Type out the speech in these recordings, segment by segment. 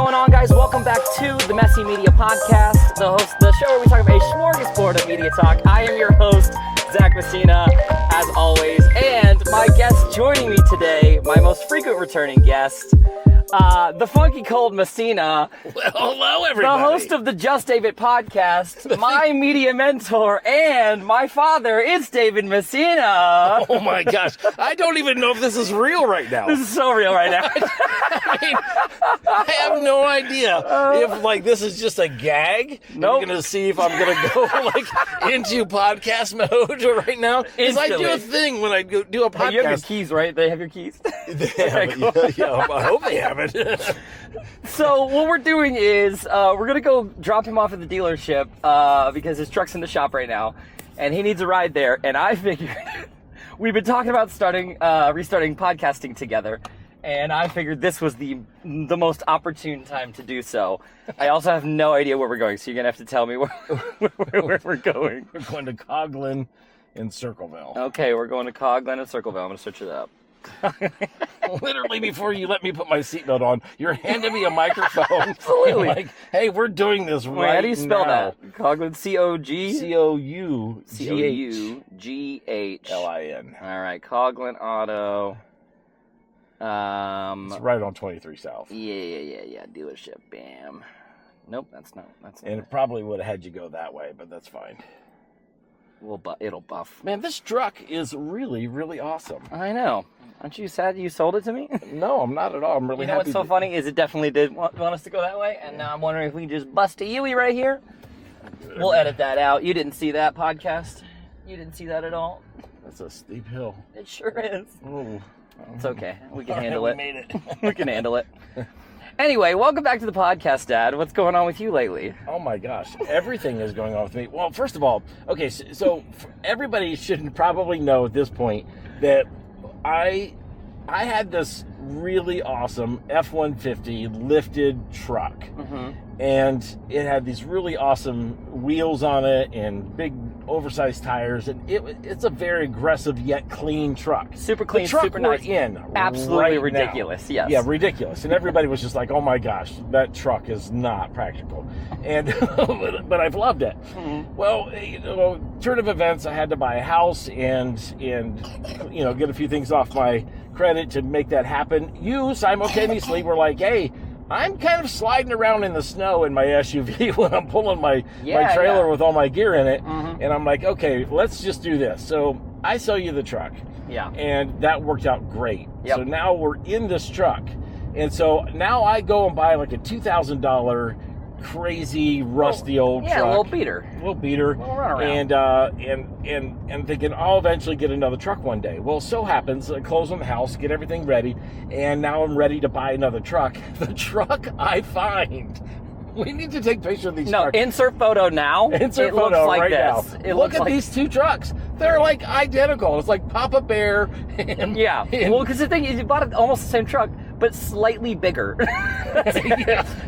going on, guys? Welcome back to the Messy Media Podcast, the show where we talk about a smorgasbord of media talk. I am your host, Zach Messina, as always, and my guest joining me today, my most frequent returning guest, the Funky Cold Messina. Well, hello, everybody. The host of the Just David podcast, my media mentor, and my father. It's David Messina. Oh my gosh. I don't even know if this is real right now. This is so real right now. I mean, I have no idea if this is just a gag. Nope. You're going to see if I'm going to go into podcast mode right now. Because I do a thing when I do a podcast. Hey, you have your keys, right? They have your keys? They have it. Yeah, I hope they have it. So what we're doing is we're going to go drop him off at the dealership because his truck's in the shop right now, and he needs a ride there. And I figured we've been talking about restarting podcasting together, and I figured this was the most opportune time to do so. I also have no idea where we're going, so you're going to have to tell me where we're going. We're going to Coghlan in Circleville. Okay, we're going to Coghlan and Circleville. I'm going to search it up. Literally before you let me put my seatbelt on, you're handing me a microphone. Absolutely. Like, hey, we're doing this right now. How do you spell that? Coghlan, C-O-G? C-O-U-G-H. C-O-U-G-H. L-I-N. All right, Coghlan Auto. It's right on 23 South. Yeah. Dealership. Bam. Nope, that's not. And it probably would have had you go that way, but that's fine. It'll buff. Man, this truck is really, really awesome. I know. Aren't you sad you sold it to me? No, I'm not at all. I'm really happy. What's so funny is it definitely did want us to go that way, and now I'm wondering if we can just bust a Yui right here. We'll edit that out. You didn't see that podcast. You didn't see that at all. That's a steep hill. It sure is. Ooh. It's okay. We can handle it. We made it. We can handle it. Anyway, welcome back to the podcast, Dad. What's going on with you lately? Oh my gosh, everything is going on with me. Well, first of all, okay, so everybody should probably know at this point that I had this really awesome F-150 lifted truck, and it had these really awesome wheels on it and big oversized tires, and it's a very aggressive yet clean truck. Super clean, the truck super we're nice. in Absolutely right ridiculous. Now. Yes. Yeah, ridiculous. And everybody was just like, "Oh my gosh, that truck is not practical." And but I've loved it. Well, turn of events, I had to buy a house and get a few things off my credit to make that happen. You simultaneously were like, "Hey, I'm kind of sliding around in the snow in my SUV when I'm pulling my trailer with all my gear in it." And I'm like, okay, let's just do this. So I sell you the truck. Yeah. And that worked out great. Yep. So now we're in this truck. And so now I go and buy like a $2,000 crazy rusty old truck. Yeah, a little beater. Little beater. We'll run around. And thinking I'll eventually get another truck one day. Well, so happens I close on the house, get everything ready, and now I'm ready to buy another truck. The truck I find. We need to take pictures of these trucks. Insert photo now. Insert it photo looks like right this. now. It Look looks at like these two trucks. They're like identical. It's like Papa Bear and well, because the thing is, you bought almost the same truck, but slightly bigger.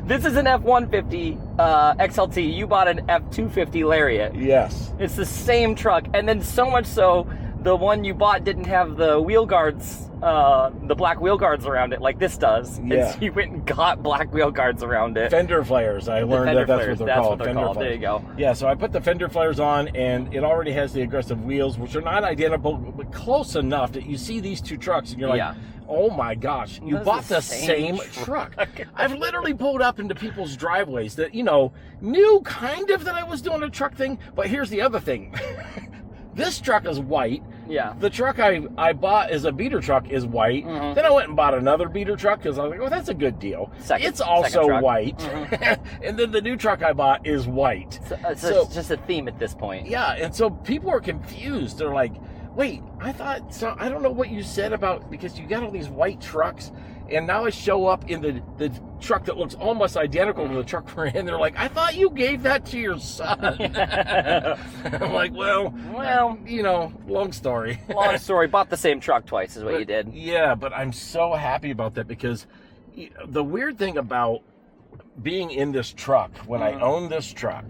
This is an F-150 XLT. You bought an F-250 Lariat. Yes. It's the same truck, and then so much so, the one you bought didn't have the wheel guards, the black wheel guards around it like this does. Yeah. And so you went and got black wheel guards around it. Fender flares. I learned that's what they're called. Fender flares. There you go. Yeah, so I put the fender flares on, and it already has the aggressive wheels, which are not identical, but close enough that you see these two trucks, and you're like, oh my gosh, you bought the same truck. I've literally pulled up into people's driveways that, knew kind of that I was doing a truck thing, but here's the other thing. This truck is white. Yeah. The truck I bought as a beater truck is white. Then I went and bought another beater truck because I was like, oh, that's a good deal. It's also white. And then the new truck I bought is white. So it's just a theme at this point. Yeah, and so people are confused. They're like, wait, I don't know what you said about, because you got all these white trucks, and now I show up in the truck that looks almost identical to the truck we're in. They're like, I thought you gave that to your son. I'm like, well, long story. Long story. Bought the same truck twice is what you did. Yeah, but I'm so happy about that, because the weird thing about being in this truck when I owned this truck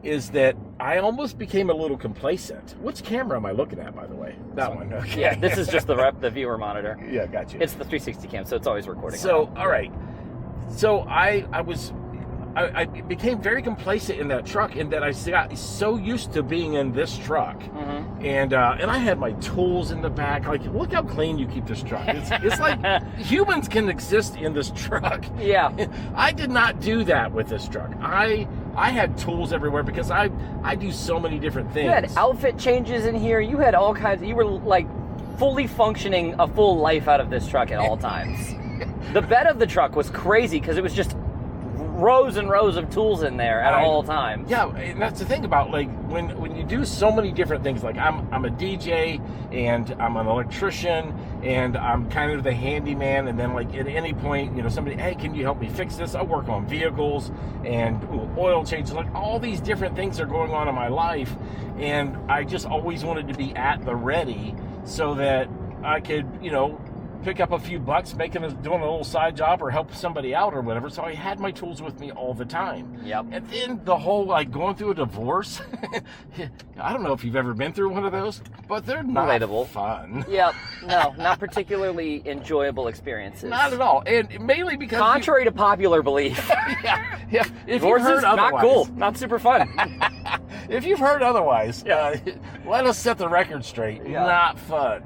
is that I almost became a little complacent. Which camera am I looking at, by the way? That one. Okay. Yeah, this is just the viewer monitor. Yeah, got you. It's the 360 cam, so it's always recording. So, all right. So I became very complacent in that truck, in that I got so used to being in this truck, and I had my tools in the back. Like, look how clean you keep this truck. It's like humans can exist in this truck. Yeah. I did not do that with this truck. I had tools everywhere because I do so many different things. You had outfit changes in here. You had all kinds. You were like fully functioning a full life out of this truck at all times. The bed of the truck was crazy because it was just rows and rows of tools in there at all times. Yeah, and that's the thing about, like, when you do so many different things. Like, I'm a DJ, and I'm an electrician, and I'm kind of the handyman, and then, like, at any point, you know, somebody, hey, can you help me fix this? I work on vehicles and oil changes. Like, all these different things are going on in my life, and I just always wanted to be at the ready so that I could, you know, pick up a few bucks, doing a little side job or help somebody out or whatever. So I had my tools with me all the time. Yep. And then the whole, like, going through a divorce. I don't know if you've ever been through one of those, but they're not relatable. Fun. Yep. No, not particularly enjoyable experiences. Not at all. And mainly because contrary to popular belief. yeah. If you've Divorce heard is otherwise, not cool, not super fun. If you've heard otherwise, Yeah. let us set the record straight. Yeah. Not fun.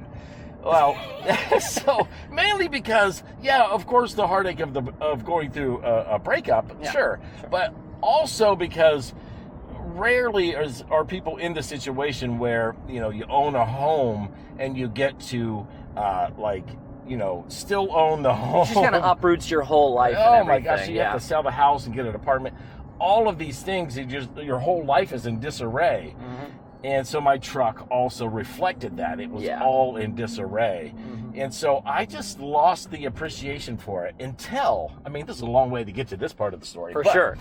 Well, so mainly because, yeah, of course, the heartache of going through a breakup, sure, but also because rarely are people in the situation where, you know, you own a home and you get to like, you know, still own the home. It just kind of uproots your whole life. Oh and my everything. gosh, you have to sell the house and get an apartment. All of these things, your whole life is in disarray. And so my truck also reflected that. It was all in disarray. And so I just lost the appreciation for it until, I mean, this is a long way to get to this part of the story. For sure.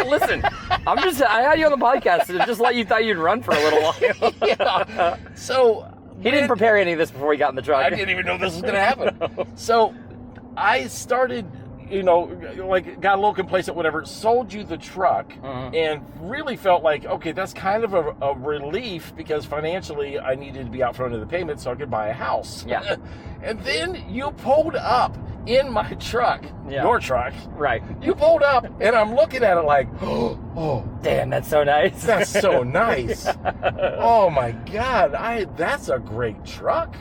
Listen, I had you on the podcast to just let you thought you'd run for a little while. Yeah. So he didn't prepare any of this before he got in the truck. I didn't even know this was going to happen. So I started, you know, like, got a little complacent, whatever, sold you the truck, and really felt like, okay, that's kind of a relief, because financially I needed to be out front of the payment so I could buy a house. Yeah. And then you pulled up in my truck, your truck. Right. You pulled up, and I'm looking at it like, oh, damn, that's so nice. That's so nice. Oh my God, that's a great truck.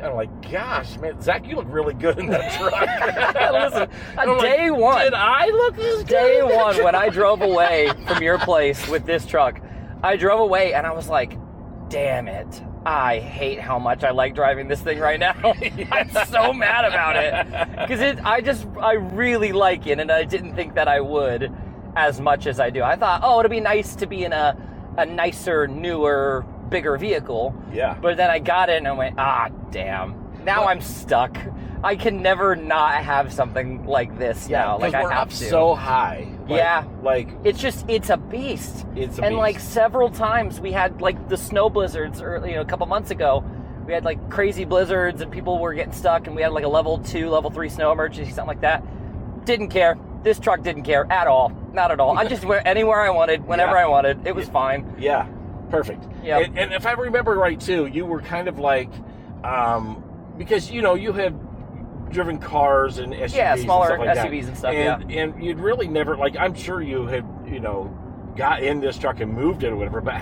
I'm like, gosh, man, Zach, you look really good in that truck. Listen, day one. Did I look this good? Day one, when I drove away from your place with this truck, I drove away and I was like, damn it. I hate how much I like driving this thing right now. I'm so mad about it. Because I really like it, and I didn't think that I would as much as I do. I thought, it'd be nice to be in a nicer, newer, bigger vehicle. Yeah. But then I got it and I went, damn. Now I'm stuck. I can never not have something like this now. Like, I we're have up to. so high. It's a beast. And like, several times we had, like, the snow blizzards a couple months ago. We had, like, crazy blizzards and people were getting stuck, and we had, like, a level 2, level 3 snow emergency, something like that. Didn't care. This truck didn't care at all. Not at all. I just went anywhere I wanted, whenever I wanted. It was fine. Yeah. Perfect. Yeah. And if I remember right, too, you were kind of like, because, you know, you had driven cars and SUVs. Yeah, smaller and stuff like SUVs that. and stuff, And you'd really never, like, I'm sure you had, you know, got in this truck and moved it or whatever, but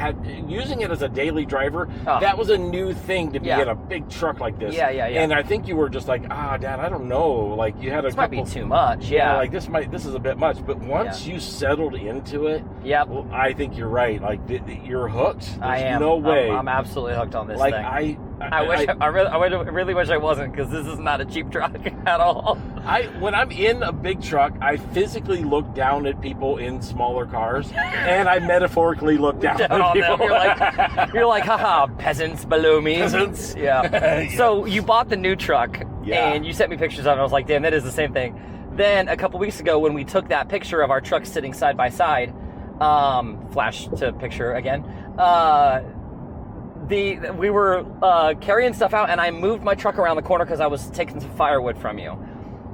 using it as a daily driver, that was a new thing to be in a big truck like this. Yeah. And I think you were just like, Dad, I don't know. Like, you had this might be too much. Yeah. Like, this is a bit much. But once you settled into it, well, I think you're right. Like, you're hooked. There's I am. No way. I'm absolutely hooked on this like, thing. I really wish I wasn't, because this is not a cheap truck at all. When I'm in a big truck, I physically look down at people in smaller cars, and I metaphorically look down at on people. them. You're like, haha, peasants below me. Peasants. Yeah. So you bought the new truck, and you sent me pictures of it. And I was like, damn, that is the same thing. Then a couple weeks ago, when we took that picture of our trucks sitting side by side, flash to picture again, we were carrying stuff out, and I moved my truck around the corner because I was taking some firewood from you.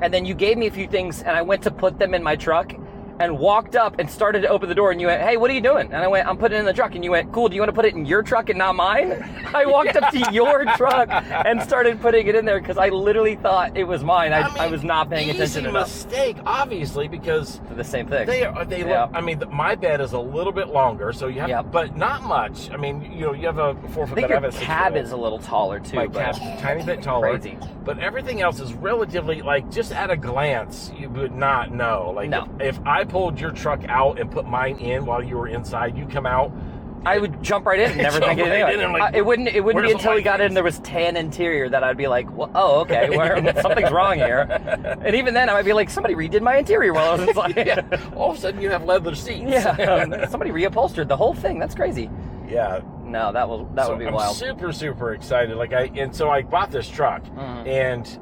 And then you gave me a few things, and I went to put them in my truck, and walked up and started to open the door, and you went, hey, what are you doing? And I went, I'm putting it in the truck. And you went, cool, do you want to put it in your truck and not mine? I walked up to your truck and started putting it in there because I literally thought it was mine. I was not paying attention enough. Mistake, obviously, because For the same thing. they look, I mean, my bed is a little bit longer, so you have, but not much. I mean, you have a 4-foot bed. I think your cab is a little taller too. My cab's a tiny bit taller. Crazy. But everything else is relatively, like, just at a glance, you would not know. Like, no. if I pulled your truck out and put mine in while you were inside, you come out. I would jump right in and never think anything of it. Like, it wouldn't be until we got in and there was tan interior that I'd be like, well, oh, okay, something's wrong here. And even then, I might be like, somebody redid my interior while I was inside. All of a sudden, you have leather seats. Yeah, somebody reupholstered the whole thing. That's crazy. Yeah. No, that would be wild. I'm super excited. So I bought this truck, and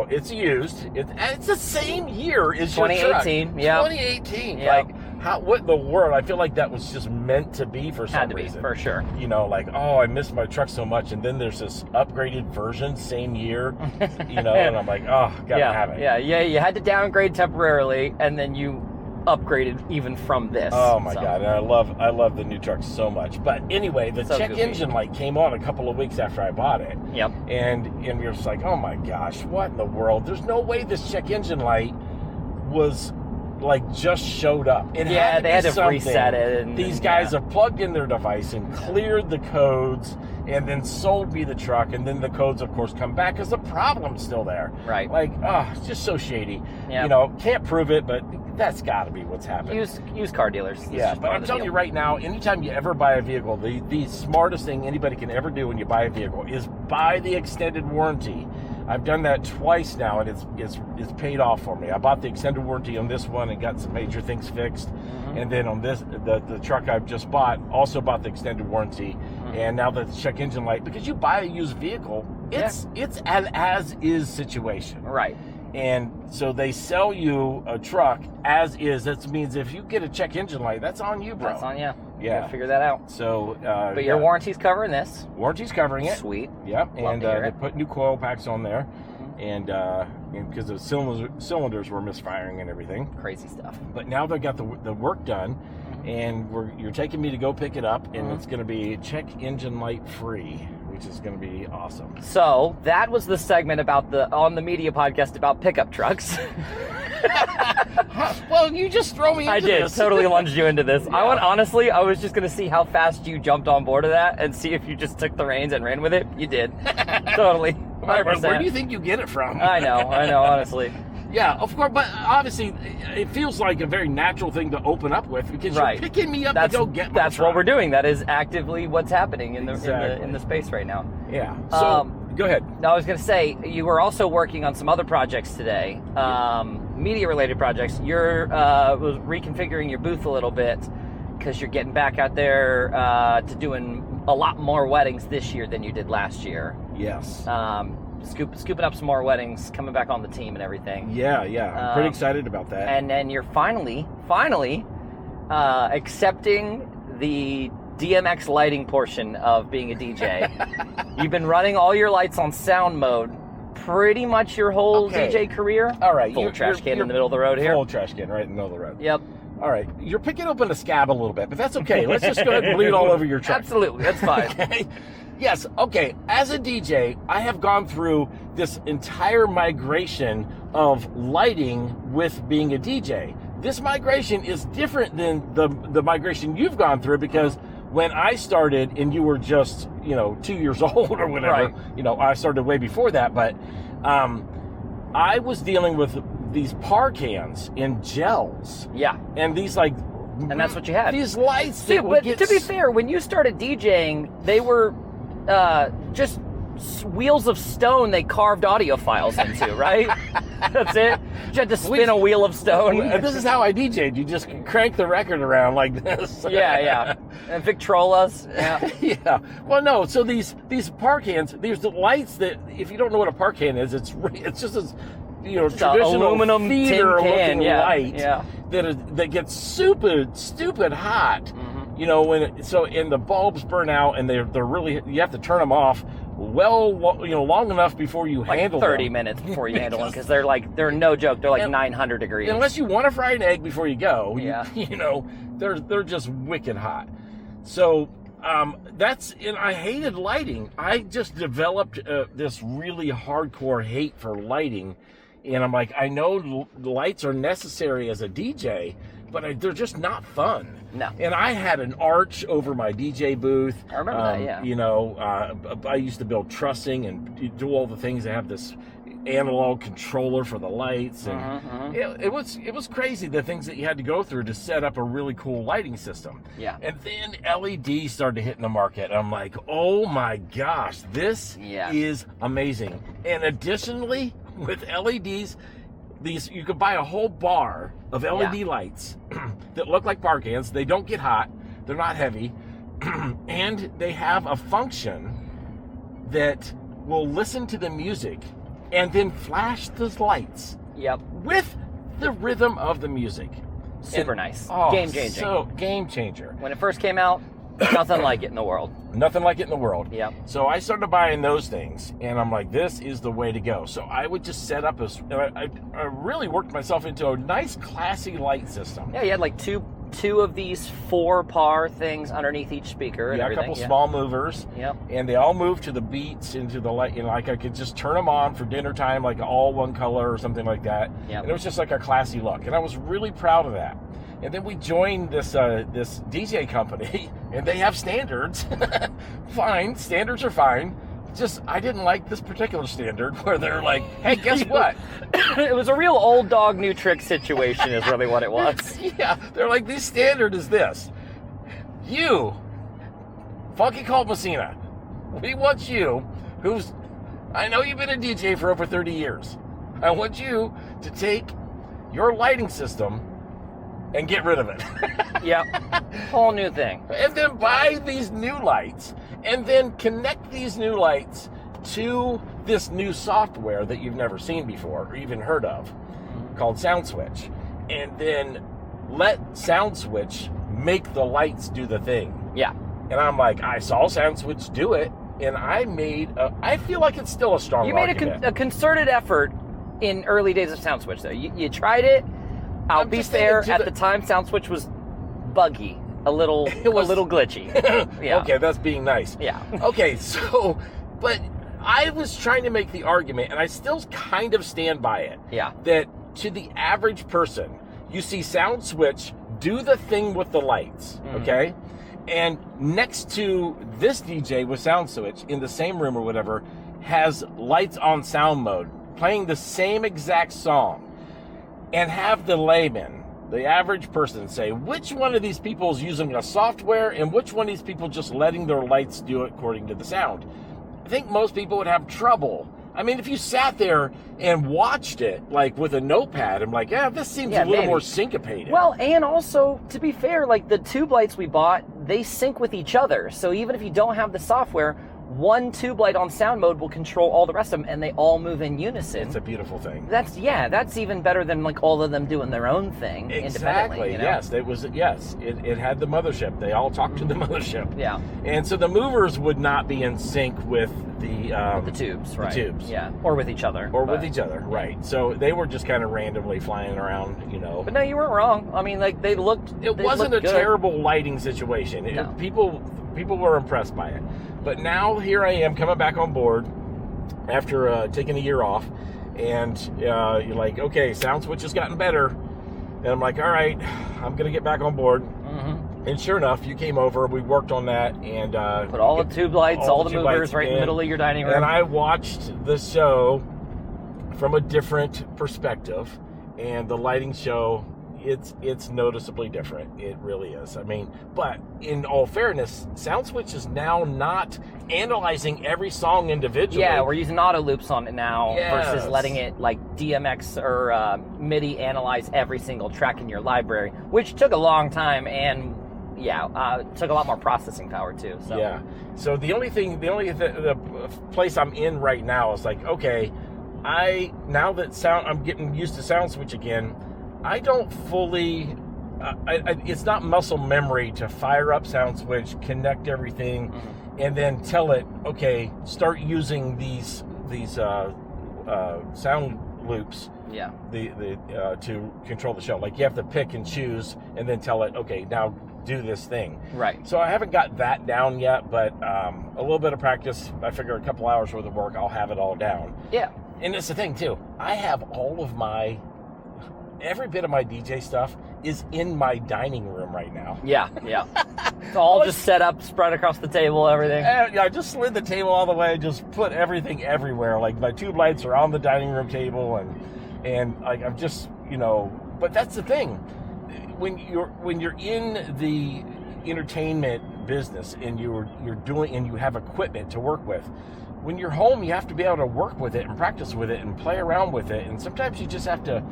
it's used. It's the same year as your truck. 2018. Yeah. 2018. Yeah. Like, what in the world? I feel like that was just meant to be for some reason. For sure. Like, oh, I missed my truck so much, and then there's this upgraded version, same year. And I'm like, oh, gotta have it. Yeah. You had to downgrade temporarily, and then you upgraded even from this. Oh my God, and I love the new truck so much. But anyway, the check engine light came on a couple of weeks after I bought it. Yep. And we were just like, oh my gosh, what in the world? There's no way this check engine light was like just showed up. They had to reset it. And these guys have plugged in their device and cleared the codes and then sold me the truck, and then the codes of course come back because the problem's still there. Right. Like, it's just so shady. Yep. Can't prove it, but that's got to be what's happening. Used car dealers. Yeah, but I'm telling you right now, anytime you ever buy a vehicle, the smartest thing anybody can ever do when you buy a vehicle is buy the extended warranty. I've done that twice now, and it's paid off for me. I bought the extended warranty on this one and got some major things fixed, and then on this, the truck I've just bought, also bought the extended warranty, and now the check engine light, because you buy a used vehicle, it's an as-is situation. Right. And so they sell you a truck as is. That means if you get a check engine light, that's on you, bro. That's on you. Yeah. Figure that out. So, but your warranty's covering this. Warranty's covering it. Sweet. Yep. And they put new coil packs on there, and because the cylinders were misfiring and everything. Crazy stuff. But now they got the work done, and you're taking me to go pick it up, and it's going to be check engine light free, which is going to be awesome. So that was the segment about on the media podcast about pickup trucks. Well, you just throw me into this. I did. Totally lunged you into this. Yeah. I was just going to see how fast you jumped on board of that and see if you just took the reins and ran with it. You did. Totally. 100%. Where do you think you get it from? I know, honestly. Yeah, of course, but obviously it feels like a very natural thing to open up with because you're picking me up to go get my That's truck. what we're doing. That is actively what's happening in the space right now. Yeah. So go ahead. No, I was going to say you were also working on some other projects today, media-related projects. You're was reconfiguring your booth a little bit because you're getting back out there to doing a lot more weddings this year than you did last year. Yes. Scooping up some more weddings, coming back on the team and everything. Yeah. I'm pretty excited about that. And then you're finally accepting the DMX lighting portion of being a DJ. You've been running all your lights on sound mode pretty much your whole DJ career. All right. Full trash can in the middle of the road here. Full trash can right in the middle of the road. Yep. All right. You're picking open a scab a little bit, but that's okay. Let's just go ahead and bleed all over your truck. Absolutely. That's fine. Okay. Yes, okay. As a DJ, I have gone through this entire migration of lighting with being a DJ. This migration is different than the migration you've gone through because when I started and you were just, 2 years old or whatever, I started way before that, but I was dealing with these par cans in gels. Yeah. And these and that's what you had. These lights. But to be fair, when you started DJing, they were just wheels of stone they carved audio files into, right? That's it. You had to spin a wheel of stone. This is how I DJ'd. You just crank the record around like this. Yeah. And Victrolas. Yeah. Yeah. Well, no. So these par cans, there's the lights that, if you don't know what a par can is, it's just this, traditional aluminum theater tin can light that gets stupid hot. and the bulbs burn out, and they're really, you have to turn them off long enough before you like handle 30 them. minutes before you handle them, because they're no joke. They're like 900 degrees. Unless you want to fry an egg before you go, Yeah. they're just wicked hot. So and I hated lighting. I just developed this really hardcore hate for lighting, and I'm like, I know lights are necessary as a DJ, but they're just not fun. No. And I had an arch over my DJ booth. I remember that, yeah. I used to build trussing and do all the things. I have this analog controller for the lights, and it was crazy, the things that you had to go through to set up a really cool lighting system. Yeah. And then LEDs started hitting the market. I'm like, oh my gosh, this is amazing. And additionally, with LEDs, you could buy a whole bar of LED lights that look like bar cans. They don't get hot. They're not heavy. And they have a function that will listen to the music and then flash those lights. Yep. With the rhythm of the music. Super nice. Oh, Game changing. So, game changer. When it first came out, nothing like it in the world. Nothing like it in the world. Yep. So I started buying those things, and I'm like, this is the way to go. So I would just set up I really worked myself into a nice, classy light system. Yeah, you had like two of these 4-par things underneath each speaker. And a everything. couple small movers. Yep. And they all moved to the beats into the light. Like I could just turn them on for dinner time, like all one color or something like that. Yep. And it was just like a classy look. And I was really proud of that. And then we joined this DJ company, and they have standards. Fine, standards are fine. Just, I didn't like this particular standard where they're like, hey, guess what? It was a real old dog, new trick situation is really what it was. Yeah, they're like, this standard is this. You, Funky Colt Messina, we want you, I know you've been a DJ for over 30 years. I want you to take your lighting system and get rid of it. Yep. Whole new thing. And then buy these new lights, and then connect these new lights to this new software that you've never seen before or even heard of, called SoundSwitch. And then let SoundSwitch make the lights do the thing. Yeah. And I'm like, I saw SoundSwitch do it, and I feel like it's still a strong argument. You made a concerted effort in early days of SoundSwitch, though. You tried it. I'll be fair, at the time, SoundSwitch was buggy, a little glitchy. Yeah. Okay, that's being nice. Yeah. Okay, so, but I was trying to make the argument, and I still kind of stand by it. Yeah. That to the average person, you see SoundSwitch do the thing with the lights, okay? And next to this DJ with SoundSwitch in the same room or whatever has lights on sound mode, playing the same exact song. And have the layman, the average person, say which one of these people is using a software and which one of these people just letting their lights do it according to the sound. I think most people would have trouble. I mean, if you sat there and watched it, like with a notepad, I'm like, yeah, this seems a little more syncopated. Well, and also, to be fair, like the tube lights we bought, they sync with each other. So even if you don't have the software, one tube light on sound mode will control all the rest of them, and they all move in unison. It's a beautiful thing. That's even better than like all of them doing their own thing independently. You know? Yes, it had the mothership. They all talked to the mothership. Yeah. And so the movers would not be in sync with the tubes, right? The tubes, yeah, or with each other, with each other, right? So they were just kind of randomly flying around, But no, you weren't wrong. I mean, like they looked. It wasn't a good. terrible lighting situation. No. People were impressed by it. But now here I am coming back on board after taking a year off, and you're like, okay, SoundSwitch has gotten better, and I'm like, all right, I'm gonna get back on board. Mm-hmm. And sure enough, you came over, we worked on that, and put all the tube lights, all the movers right in the middle of your dining room. And I watched the show from a different perspective, and the lighting show, it's noticeably different. It really is. I mean, but in all fairness, SoundSwitch is now not analyzing every song individually. Yeah, we're using auto loops on it now versus Yes. letting it like DMX or MIDI analyze every single track in your library, which took a long time and took a lot more processing power too. So. Yeah. So the place I'm in right now is like, okay, I'm getting used to SoundSwitch again. I don't fully it's not muscle memory to fire up Sound Switch, connect everything, and then tell it, okay, start using these sound loops. Yeah. To control the show. Like you have to pick and choose, and then tell it, okay, now do this thing. Right. So I haven't got that down yet, but a little bit of practice. I figure a couple hours worth of work, I'll have it all down. Yeah. And it's the thing too. I have every bit of my DJ stuff is in my dining room right now. Yeah. It's all just set up, spread across the table, everything. I just slid the table all the way, just put everything everywhere. Like my tube lights are on the dining room table, and like I'm just, but that's the thing. When you're in the entertainment business and you're doing and you have equipment to work with, when you're home you have to be able to work with it and practice with it and play around with it, and sometimes you just have to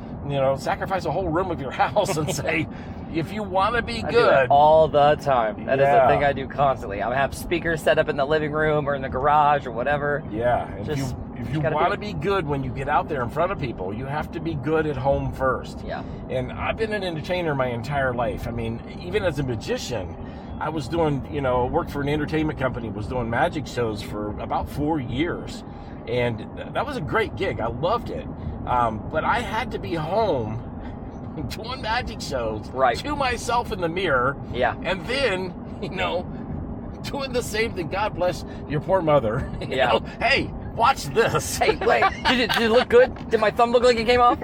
sacrifice a whole room of your house and say, if you want to be I good, do that all the time. That is Yeah. the thing I do constantly. I have speakers set up in the living room or in the garage or whatever. yeah, if you gotta want do to it. be good when you get out there in front of people, you have to be good at home first. Yeah. And I've been an entertainer my entire life. I mean, even as a magician, I was doing, worked for an entertainment company, was doing magic shows for about 4 years. And that was a great gig. I loved it. But I had to be home doing magic shows Right. to myself in the mirror. Yeah. And then, doing the same thing. God bless your poor mother. You Yeah. know, hey, watch this. Hey, wait, did it look good? Did my thumb look like it came off?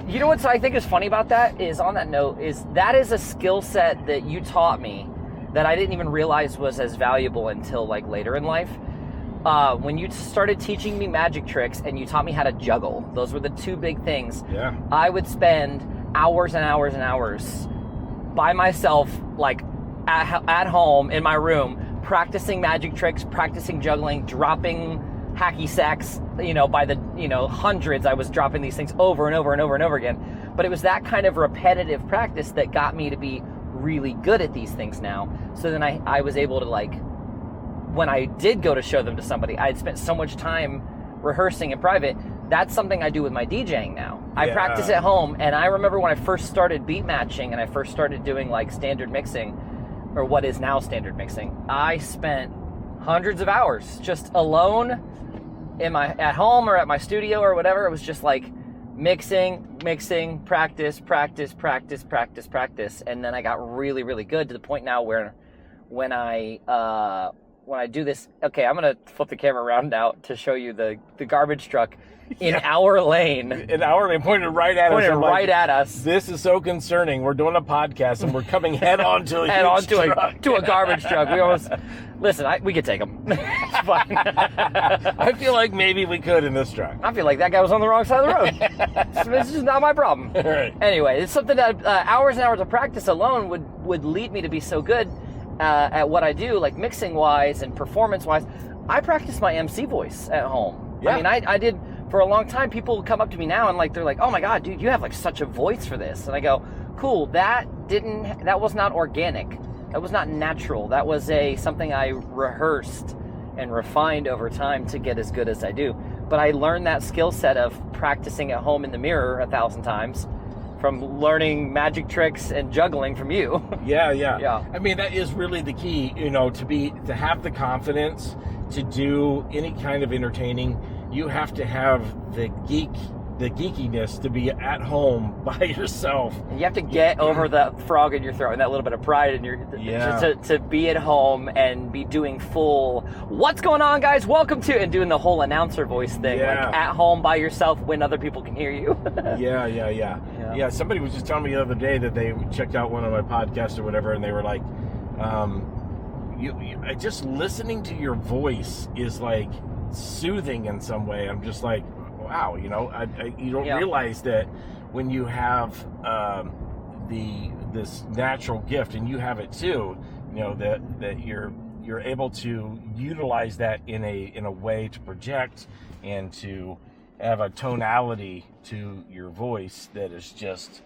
You know what I think is funny about that is, on that note, is that is a skill set that you taught me that I didn't even realize was as valuable until like later in life. When you started teaching me magic tricks and you taught me how to juggle, those were the two big things. Yeah. I would spend hours and hours and hours by myself, like at home in my room, practicing magic tricks, practicing juggling, dropping hacky sacks, by the, hundreds. I was dropping these things over and over and over and over again. But it was that kind of repetitive practice that got me to be really good at these things now. So then I was able to, like, when I did go to show them to somebody, I had spent so much time rehearsing in private. That's something I do with my DJing now. I Yeah. practice at home, and I remember when I first started beat matching and I first started doing like standard mixing, or what is now standard mixing, I spent hundreds of hours just alone at home or at my studio or whatever. It was just like mixing, practice, and then I got really, really good to the point now where when I do this, okay, I'm gonna flip the camera around now to show you the garbage truck in our lane. An hour, they pointed right at us. Pointed I'm like, right at us. This is so concerning. We're doing a podcast and we're coming head on to a Head on huge to a garbage truck. We almost listen. We could take him. It's fine. I feel like maybe we could in this truck. I feel like that guy was on the wrong side of the road. This is not my problem. All right. Anyway, it's something that hours and hours of practice alone would lead me to be so good at what I do, like mixing wise and performance wise. I practice my MC voice at home. Yeah. I mean, I did for a long time. People come up to me now and they're like, "Oh my God, dude, you have like such a voice for this." And I go, "Cool, that was not organic. That was not natural. That was something I rehearsed and refined over time to get as good as I do." But I learned that skill set of practicing at home in the mirror 1,000 times from learning magic tricks and juggling from you. Yeah. I mean, that is really the key, to have the confidence to do any kind of entertaining. You have to have the geekiness to be at home by yourself. And you have to get over the frog in your throat and that little bit of pride in your to be at home and be doing full "what's going on, guys, welcome to," and doing the whole announcer voice thing, like at home by yourself when other people can hear you. Yeah. Somebody was just telling me the other day that they checked out one of my podcasts or whatever, and they were like, just listening to your voice is like soothing in some way. I'm just like, wow, you don't realize that when you have this natural gift, and you have it too, that you're able to utilize that in a way to project and to have a tonality to your voice that is just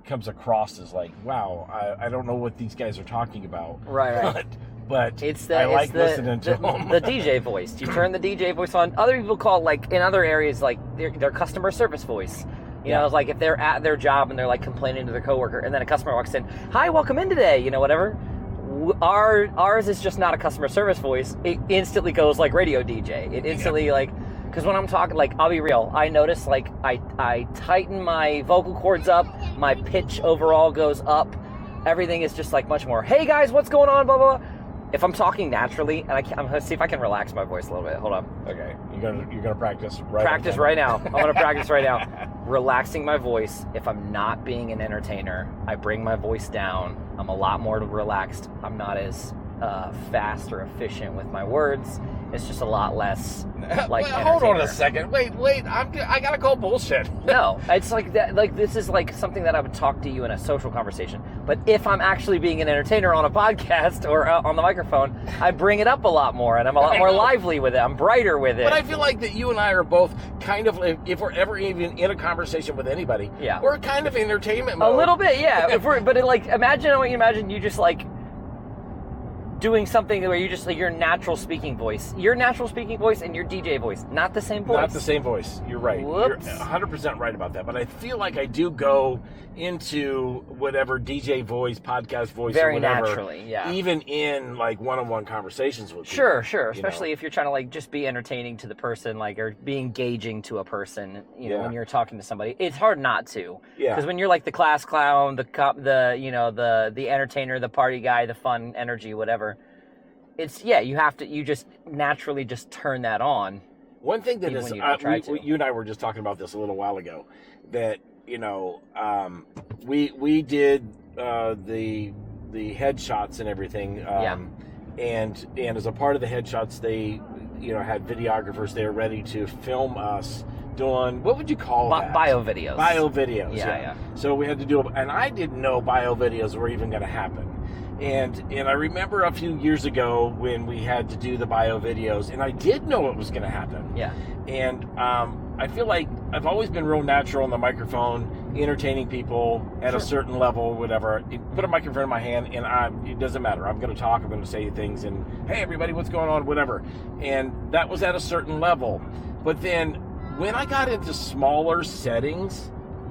comes across as like, wow, I don't know what these guys are talking about. Right. But I like listening to them. The DJ voice. You turn the DJ voice on. Other people call, like, in other areas, like their customer service voice. You know, it's like if they're at their job and they're like complaining to their coworker, and then a customer walks in, "Hi, welcome in today," you know, whatever. Ours is just not a customer service voice. It instantly goes like radio DJ. It instantly like, because when I'm talking, like, I'll be real, I notice like I tighten my vocal cords up, my pitch overall goes up, everything is just like much more, "Hey guys, what's going on?" Blah blah blah. If I'm talking naturally, and I'm gonna see if I can relax my voice a little bit. Hold on. Okay, you're gonna practice right. Practice right now. I'm gonna practice right now. Relaxing my voice. If I'm not being an entertainer, I bring my voice down. I'm a lot more relaxed. I'm not as fast or efficient with my words. It's just a lot less like. Wait, hold on a second. Wait. I gotta call bullshit. No, it's like that. Like, this is like something that I would talk to you in a social conversation. But if I'm actually being an entertainer on a podcast or on the microphone, I bring it up a lot more, and I'm a lot more lively with it. I'm brighter with it. But I feel like that you and I are both kind of, if we're ever even in a conversation with anybody, we're kind of entertainment mode. A little bit, yeah. But imagine you just like doing something where you just like your natural speaking voice and your DJ voice, not the same voice. Not the same voice. You're right. Whoops. You're 100% right about that. But I feel like I do go into whatever DJ voice, podcast voice, very or whatever, naturally, yeah. Even in like one-on-one conversations with people. Sure. Especially if you're trying to like just be entertaining to the person, like, or be engaging to a person. You know, when you're talking to somebody, it's hard not to. Yeah. Because when you're like the class clown, the cop, the entertainer, the party guy, the fun energy, whatever. It's you just naturally just turn that on. One thing that is, you and I were just talking about this a little while ago, that we did the headshots and everything, and as a part of the headshots, they had videographers there ready to film us doing, what would you call that? Bio videos. Bio videos. Yeah. So we had to do, and I didn't know bio videos were even going to happen. And I remember a few years ago when we had to do the bio videos, and I did know it was going to happen. Yeah. And I feel like I've always been real natural on the microphone, entertaining people at a certain level, whatever. You put a microphone in my hand, and it doesn't matter. I'm going to talk. I'm going to say things, and hey, everybody, what's going on, whatever. And that was at a certain level. But then when I got into smaller settings,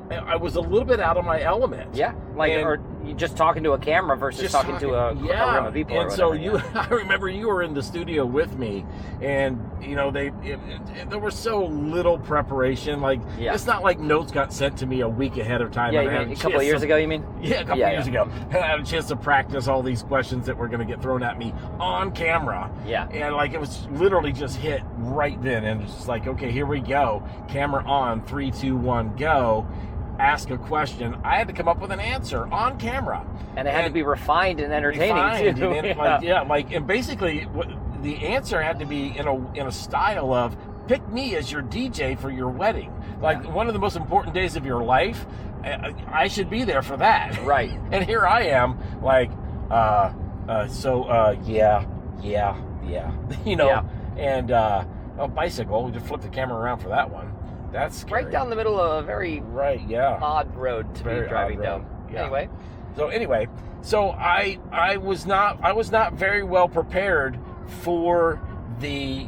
I was a little bit out of my element. Yeah, or you just talking to a camera versus talking to a room of people. And so I remember you were in the studio with me, and there was so little preparation. Like, it's not like notes got sent to me a week ahead of time. Yeah, a couple of years ago, you mean? Yeah, a couple of years ago. And I had a chance to practice all these questions that were going to get thrown at me on camera. Yeah. And like, it was literally just hit right then, and it's just like, okay, here we go. Camera on, 3, 2, 1, go. Ask a question. I had to come up with an answer on camera, and it had to be refined and entertaining too. And basically, the answer had to be in a style of, pick me as your DJ for your wedding. Like, one of the most important days of your life, I should be there for that. Right. And here I am, like, and a bicycle. We just flipped the camera around for that one. That's scary. Right down the middle of a very odd road to be driving down. Yeah. Anyway, so I was not very well prepared for the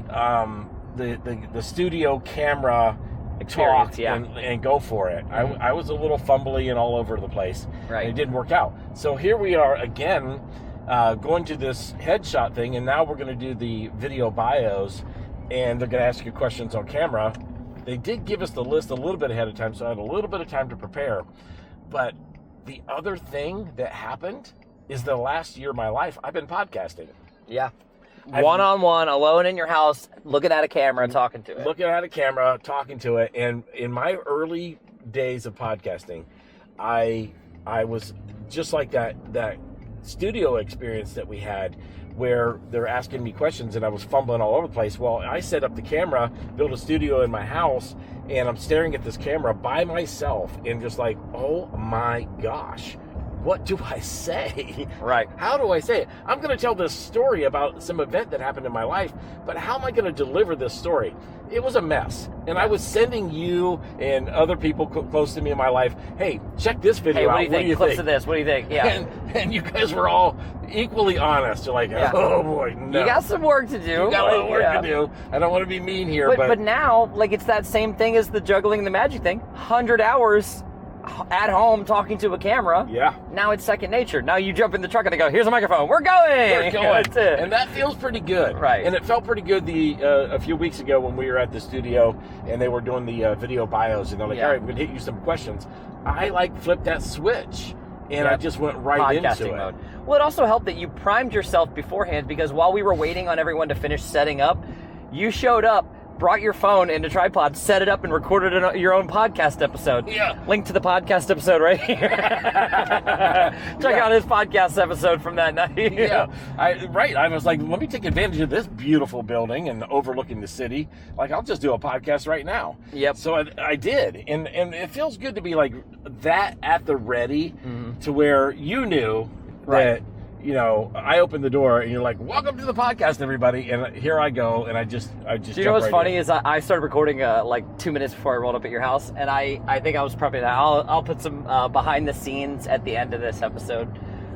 studio camera experience, talk and go for it. Mm-hmm. I was a little fumbly and all over the place. Right. And it didn't work out. So here we are again, going to this headshot thing, and now we're going to do the video bios, and they're going to ask you questions on camera. They did give us the list a little bit ahead of time, so I had a little bit of time to prepare. But the other thing that happened is the last year of my life, I've been podcasting. Yeah. One-on-one, alone in your house, looking at a camera, talking to it. Looking at a camera, talking to it. And in my early days of podcasting, I was just like that studio experience that we had, where they're asking me questions and I was fumbling all over the place. Well, I set up the camera, built a studio in my house, and I'm staring at this camera by myself and just like, oh my gosh, what do I say? Right. How do I say it? I'm going to tell this story about some event that happened in my life, but how am I going to deliver this story? It was a mess. And I was sending you and other people close to me in my life, hey, check this video out. What do you think? Clips of this. What do you think? Yeah. And you guys were all equally honest. You're like, oh boy, no. You got some work to do. You got a little work to do. I don't want to be mean here, but now, like, it's that same thing as the juggling the magic thing. 100 hours at home talking to a camera. Yeah. Now it's second nature. Now you jump in the truck and they go, here's a microphone. We're going. That's it. And that feels pretty good. Right. And it felt pretty good a few weeks ago when we were at the studio and they were doing the video bios and they're like, all right, we're going to hit you some questions. I flipped that switch and I just went right into it. Mode. Well, it also helped that you primed yourself beforehand because while we were waiting on everyone to finish setting up, you showed up, brought your phone into tripod, set it up, and recorded your own podcast episode. Yeah. Link to the podcast episode right here. Check out his podcast episode from that night. Yeah. I was like, let me take advantage of this beautiful building and overlooking the city. Like, I'll just do a podcast right now. Yep. So I did. And it feels good to be like that at the ready to where you knew that, you know, I opened the door and you're like, welcome to the podcast, everybody. And here I go. And I just Do you know what's funny is I started recording like 2 minutes before I rolled up at your house. And I think I was probably I'll put some behind the scenes at the end of this episode.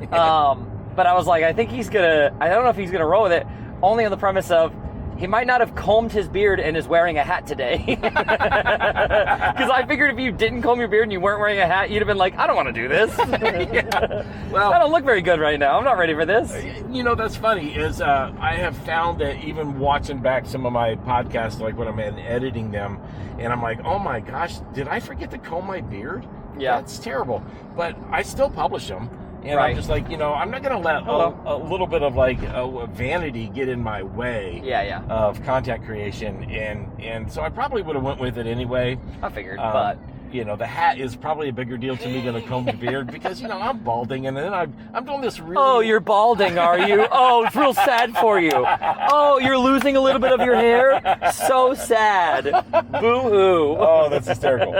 But I was like, I don't know if he's going to roll with it, only on the premise of he might not have combed his beard and is wearing a hat today. Because I figured if you didn't comb your beard and you weren't wearing a hat, you'd have been like, I don't want to do this. Well, I don't look very good right now. I'm not ready for this. You know, that's funny is I have found that even watching back some of my podcasts, like when I'm editing them, and I'm like, oh my gosh, did I forget to comb my beard? Yeah. That's terrible. But I still publish them. And right. I'm just like, you know, I'm not going to let a little bit of like vanity get in my way of content creation. And so I probably would have went with it anyway. I figured, but... You know, the hat is probably a bigger deal to me than a combed beard because, you know, I'm balding and then I'm doing this really... Oh, you're balding, are you? Oh, it's real sad for you. Oh, you're losing a little bit of your hair? So sad. Boo-hoo. Oh, that's hysterical.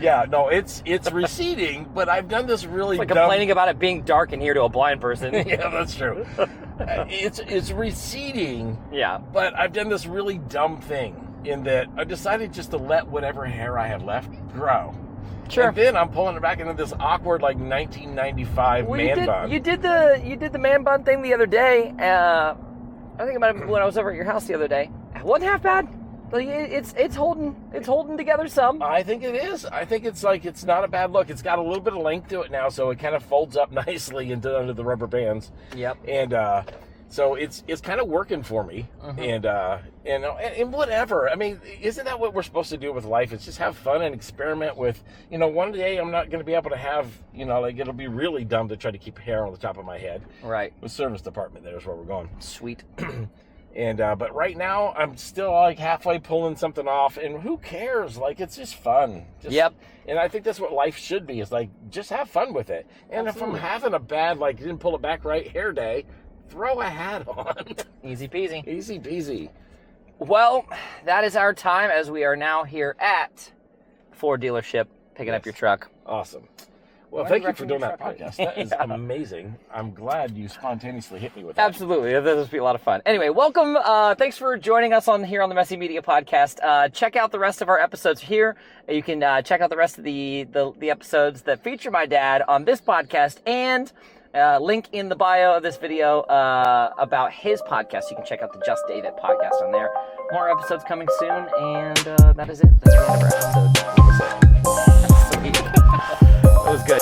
Yeah, no, it's receding, but I've done this really it's like complaining about it being dark in here to a blind person. Yeah, that's true. It's receding. Yeah. But I've done this really dumb thing in that I decided just to let whatever hair I have left grow. Sure. And then I'm pulling it back into this awkward like 1995 man bun. You did the man bun thing the other day. I think about it when I was over at your house the other day. It wasn't half bad. It's holding together some. I think it is. I think it's not a bad look. It's got a little bit of length to it now, so it kind of folds up nicely under the rubber bands. Yep. And so it's kind of working for me. And whatever. I mean, isn't that what we're supposed to do with life? It's just have fun and experiment with, you know, one day I'm not going to be able to have, you know, like it'll be really dumb to try to keep hair on the top of my head. Right. The service department, there's where we're going. Sweet. And but right now I'm still like halfway pulling something off, and who cares? Like, it's just fun. Yep. And I think that's what life should be, is like just have fun with it. And Absolutely. if I'm having a bad, like, didn't pull it back right hair day, throw a hat on. Easy peasy. Easy peasy. Well, that is our time as we are now here at Ford dealership picking up your truck. Awesome. Well, thank you for doing that podcast. That is amazing. I'm glad you spontaneously hit me with that. Absolutely. This will be a lot of fun. Anyway, welcome. Thanks for joining us here on the Messy Media Podcast. Check out the rest of our episodes here. You can check out the rest of the episodes that feature my dad on this podcast, and link in the bio of this video about his podcast. You can check out the Just David podcast on there. More episodes coming soon, and that is it. That's the end of our episode. Sweet. That was good.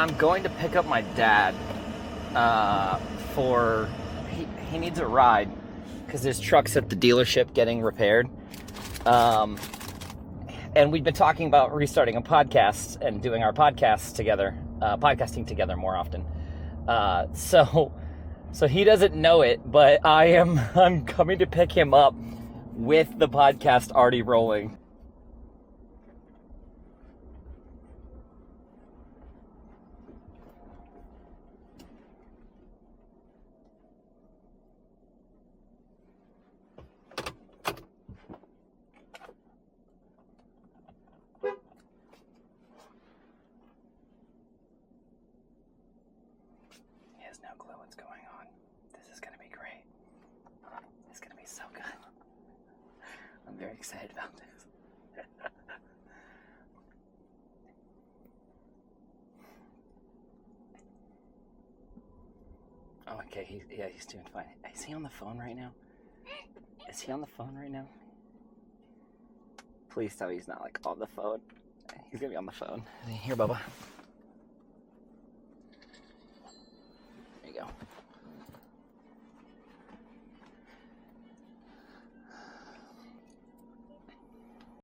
I'm going to pick up my dad for he needs a ride because his truck's at the dealership getting repaired. And we've been talking about restarting a podcast and doing our podcasts together, podcasting together more often. So he doesn't know it, but I'm coming to pick him up with the podcast already rolling. He has no clue what's going on. This is going to be great. It's going to be so good. I'm very excited about this. Oh, okay. He's doing fine. Is he on the phone right now? Is he on the phone right now? Please tell me he's not like on the phone. He's gonna be on the phone. Here, Bubba.